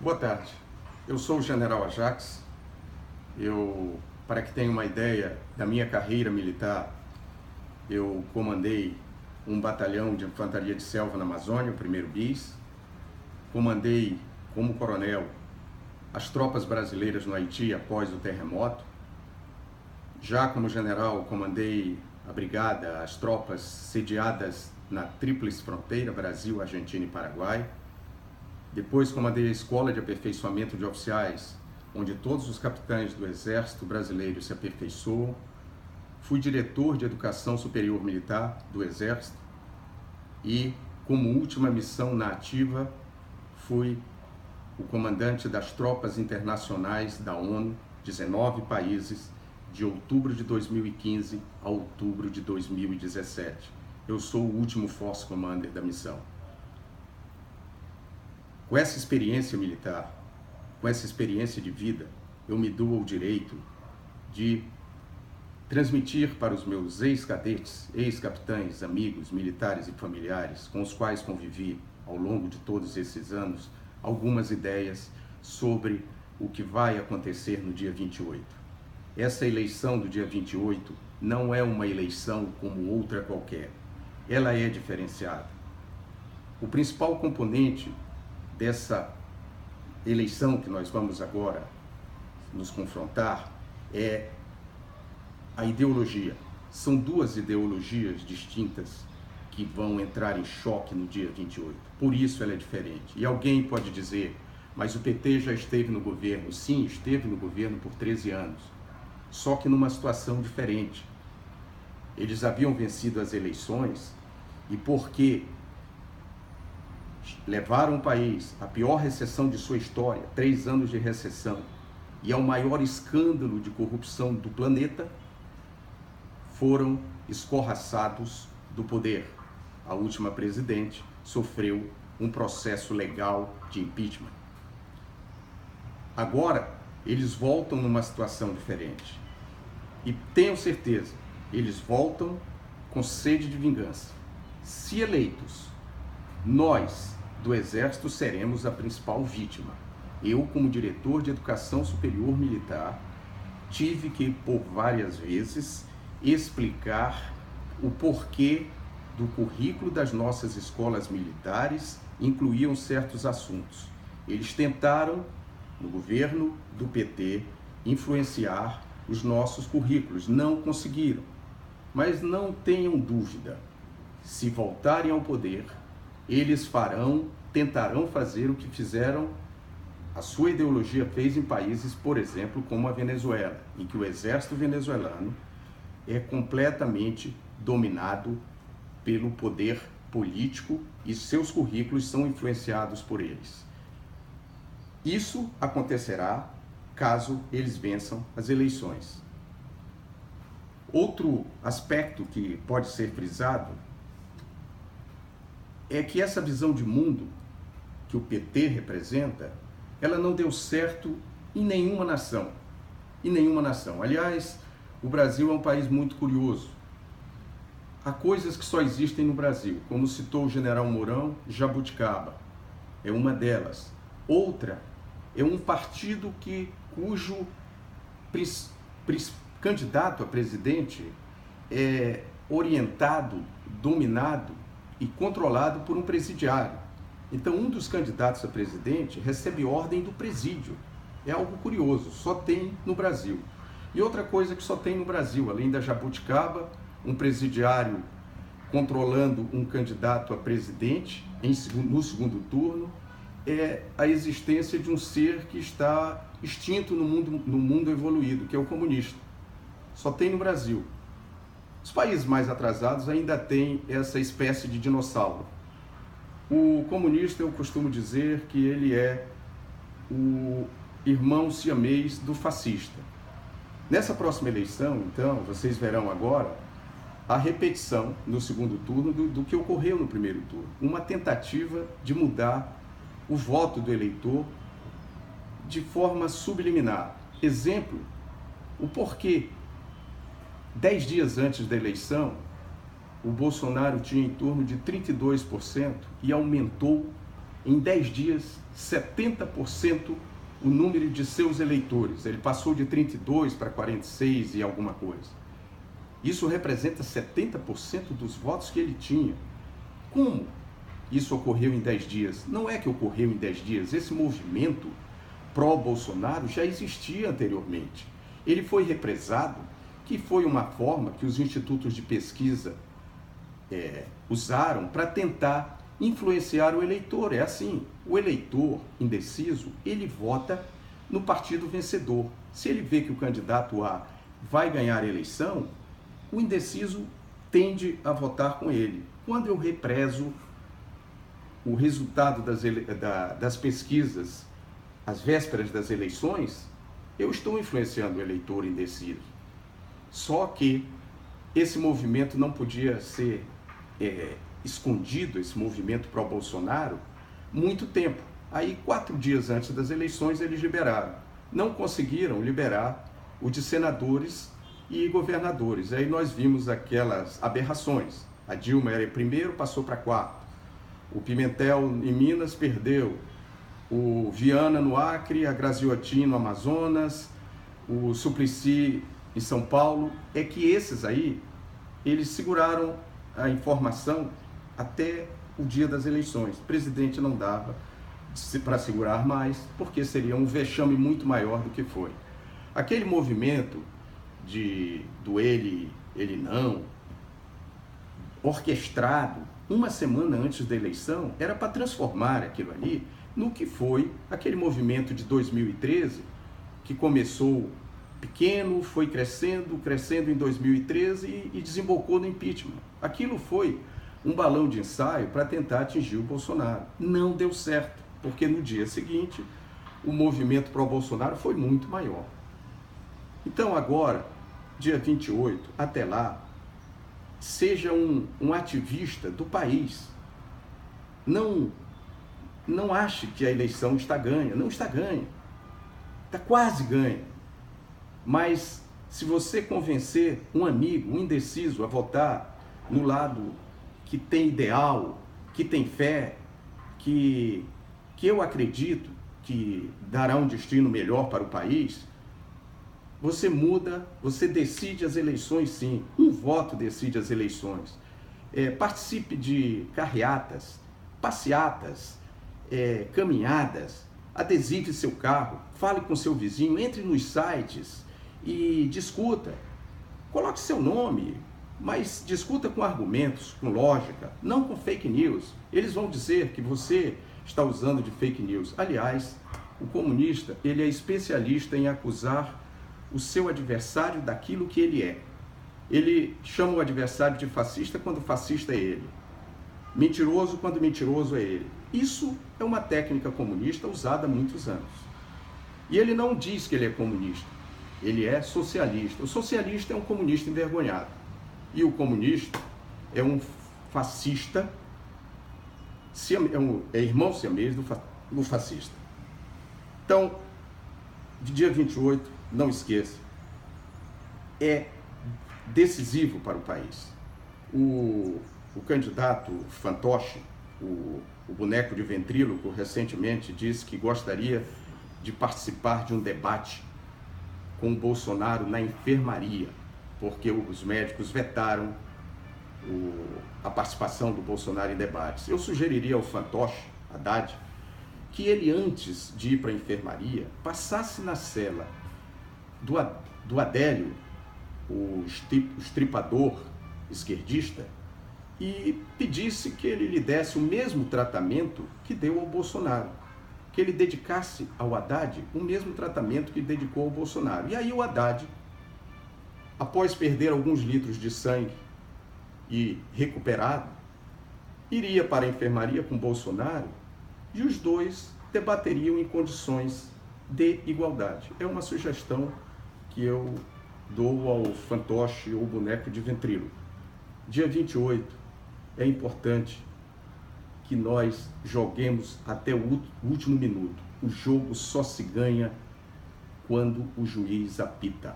Boa tarde, eu sou o General Ajax. Para que tenha uma ideia da minha carreira militar, eu comandei um batalhão de infantaria de selva na Amazônia, o 1º BIS. Comandei como coronel as tropas brasileiras no Haiti após o terremoto. Já como general, comandei a brigada, as tropas sediadas na Tríplice Fronteira, Brasil, Argentina e Paraguai. Depois comandei a Escola de Aperfeiçoamento de Oficiais, onde todos os capitães do Exército Brasileiro se aperfeiçoam. Fui diretor de Educação Superior Militar do Exército e, como última missão na ativa, fui o comandante das tropas internacionais da ONU, 19 países, de outubro de 2015 a outubro de 2017. Eu sou o último Force Commander da missão. Com essa experiência militar, com essa experiência de vida, eu me dou o direito de transmitir para os meus ex-cadetes, ex-capitães, amigos, militares e familiares com os quais convivi ao longo de todos esses anos, algumas ideias sobre o que vai acontecer no dia 28. Essa eleição do dia 28 não é uma eleição como outra qualquer. Ela é diferenciada. O principal componente dessa eleição que nós vamos agora nos confrontar é a ideologia. São duas ideologias distintas que vão entrar em choque no dia 28. Por isso ela é diferente. E alguém pode dizer, mas o PT já esteve no governo. Sim, esteve no governo por 13 anos. Só que numa situação diferente. Eles haviam vencido as eleições e porque levaram o país à pior recessão de sua história, 3 anos de recessão, e ao maior escândalo de corrupção do planeta, foram escorraçados do poder. A última presidente sofreu um processo legal de impeachment. Agora, eles voltam numa situação diferente. E tenham certeza, eles voltam com sede de vingança. Se eleitos, nós, do Exército, seremos a principal vítima. Eu, como diretor de Educação Superior Militar, tive que, por várias vezes, explicar o porquê do currículo das nossas escolas militares incluíam certos assuntos. Eles tentaram, no governo do PT, influenciar os nossos currículos. Não conseguiram. Mas não tenham dúvida, se voltarem ao poder, eles tentarão fazer o que fizeram, a sua ideologia fez em países, por exemplo, como a Venezuela, em que o exército venezuelano é completamente dominado pelo poder político e seus currículos são influenciados por eles. Isso acontecerá caso eles vençam as eleições. Outro aspecto que pode ser frisado é que essa visão de mundo que o PT representa, ela não deu certo em nenhuma nação. Em nenhuma nação. Aliás, o Brasil é um país muito curioso. Há coisas que só existem no Brasil, como citou o general Mourão, jabuticaba é uma delas. Outra é um partido cujo candidato a presidente é orientado, dominado e controlado por um presidiário. Então, um dos candidatos a presidente recebe ordem do presídio. É algo curioso, só tem no Brasil. E outra coisa que só tem no Brasil, além da jabuticaba, um presidiário controlando um candidato a presidente no segundo turno, é a existência de um ser que está extinto no mundo evoluído, que é o comunista. Só tem no Brasil. Os países mais atrasados ainda têm essa espécie de dinossauro. O comunista, eu costumo dizer que ele é o irmão siamês do fascista. Nessa próxima eleição, então, vocês verão agora a repetição no segundo turno do que ocorreu no primeiro turno. Uma tentativa de mudar o voto do eleitor de forma subliminar. Exemplo, o porquê 10 dias antes da eleição, o Bolsonaro tinha em torno de 32% e aumentou em 10 dias, 70% o número de seus eleitores. Ele passou de 32 para 46 e alguma coisa. Isso representa 70% dos votos que ele tinha. Como isso ocorreu em 10 dias? Não é que ocorreu em 10 dias. Esse movimento pró-Bolsonaro já existia anteriormente. Ele foi represado, que foi uma forma que os institutos de pesquisa usaram para tentar influenciar o eleitor. É assim, o eleitor indeciso, ele vota no partido vencedor. Se ele vê que o candidato A vai ganhar a eleição, o indeciso tende a votar com ele. Quando eu represo o resultado das pesquisas às vésperas das eleições, eu estou influenciando o eleitor indeciso. Só que esse movimento não podia ser escondido, esse movimento pró-Bolsonaro, muito tempo. Aí, 4 dias antes das eleições, eles liberaram. Não conseguiram liberar o de senadores e governadores. Aí nós vimos aquelas aberrações. A Dilma era primeiro, passou para 4. O Pimentel em Minas perdeu. O Viana no Acre, a Graziotin no Amazonas, o Suplicy em São Paulo. É que esses aí, eles seguraram a informação até o dia das eleições. O presidente não dava para segurar mais, porque seria um vexame muito maior do que foi. Aquele movimento do ele não, orquestrado uma semana antes da eleição, era para transformar aquilo ali no que foi aquele movimento de 2013, que começou pequeno, foi crescendo em 2013 e desembocou no impeachment. Aquilo foi um balão de ensaio para tentar atingir o Bolsonaro. Não deu certo, porque no dia seguinte o movimento pró-Bolsonaro foi muito maior. Então agora, dia 28, até lá, seja um ativista do país. Não ache que a eleição está ganha. Não está ganha. Está quase ganha. Mas se você convencer um amigo, um indeciso, a votar no lado que tem ideal, que tem fé, que eu acredito que dará um destino melhor para o país, você muda, você decide as eleições sim. Um voto decide as eleições. Participe de carreatas, passeatas, caminhadas, adesive seu carro, fale com seu vizinho, entre nos sites e discuta. Coloque seu nome, mas discuta com argumentos, com lógica, não com fake news. Eles vão dizer que você está usando de fake news. Aliás, o comunista, ele é especialista em acusar o seu adversário daquilo que ele é. Ele chama o adversário de fascista quando fascista é ele. Mentiroso quando mentiroso é ele. Isso é uma técnica comunista usada há muitos anos. E ele não diz que ele é comunista. Ele é socialista. O socialista é um comunista envergonhado. E o comunista é um fascista, é irmão siamês do fascista. Então, de dia 28, não esqueça, é decisivo para o país. O candidato fantoche, o boneco de ventríloco, recentemente disse que gostaria de participar de um debate com o Bolsonaro na enfermaria, porque os médicos vetaram a participação do Bolsonaro em debates. Eu sugeriria ao fantoche, Haddad, que ele, antes de ir para a enfermaria, passasse na cela do Adélio, o estripador esquerdista, e pedisse que ele lhe desse o mesmo tratamento que deu ao Bolsonaro, que ele dedicasse ao Haddad o mesmo tratamento que dedicou ao Bolsonaro. E aí o Haddad, após perder alguns litros de sangue e recuperado, iria para a enfermaria com Bolsonaro e os dois debateriam em condições de igualdade. É uma sugestão que eu dou ao fantoche ou boneco de ventríloco. Dia 28, é importante que nós joguemos até o último minuto. O jogo só se ganha quando o juiz apita.